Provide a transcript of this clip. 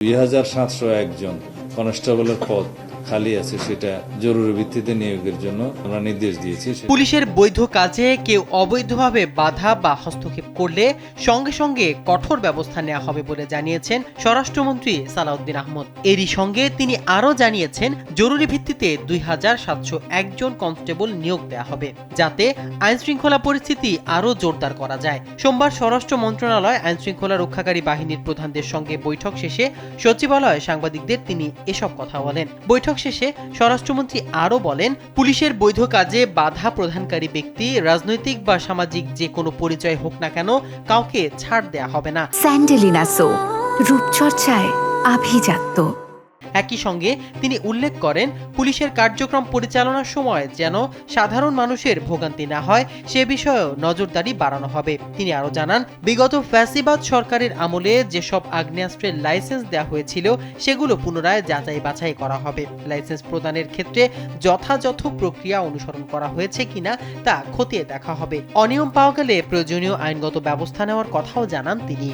2701 জন কনস্টেবলের পদ খালি আছে, সেটা জরুরি ভিত্তিতে নিয়োগের জন্য আমরা নির্দেশ দিয়েছি। পুলিশের বৈধ কাজে কেউ অবৈধভাবে বাধা বা হস্তক্ষেপ করলে সঙ্গে সঙ্গে কঠোর ব্যবস্থা নেওয়া হবে বলে জানিয়েছেন স্বরাষ্ট্রমন্ত্রী সালাউদ্দিন আহমদ। এরই সঙ্গে তিনি আরও জানিয়েছেন, জরুরি ভিত্তিতে 2701 জন কনস্টেবল নিয়োগ দেওয়া হবে, যাতে আইনশৃঙ্খলা পরিস্থিতি আরও জোরদার করা যায়। সোমবার স্বরাষ্ট্র মন্ত্রণালয় আইনশৃঙ্খলা রক্ষাকারী বাহিনীর প্রধানদের সঙ্গে বৈঠক শেষে সচিবালয়ে সাংবাদিকদের তিনি এসব কথা বলেন। বৈঠক শেষে স্বরাষ্ট্রমন্ত্রী আরও বলেন, পুলিশের বৈধ কাজে বাধা প্রদানকারী ব্যক্তি রাজনৈতিক বা সামাজিক যে কোনো পরিচয় হোক না কেন, কাউকে ছাড় দেয়া হবে না। স্যান্ডেলিনা সো, রূপচর্চায় আভিজাত্য। একই সঙ্গে তিনি উল্লেখ করেন, পুলিশের কার্যক্রম পরিচালনার সময় যেন সাধারণ মানুষের ভোগান্তি না হয় সে বিষয়েও নজরদারি বাড়ানো হবে। তিনি আরও জানান, বিগত ফ্যাসিবাদ সরকারের আমলে যেসব আগ্নেয়াস্ত্রের লাইসেন্স দেওয়া হয়েছিল সেগুলো পুনরায় যাচাই বাছাই করা হবে। লাইসেন্স প্রদানের ক্ষেত্রে যথাযথ প্রক্রিয়া অনুসরণ করা হয়েছে কিনা তা খতিয়ে দেখা হবে। অনিয়ম পাওয়া গেলে প্রয়োজনীয় আইনগত ব্যবস্থা নেওয়ার কথাও জানান তিনি।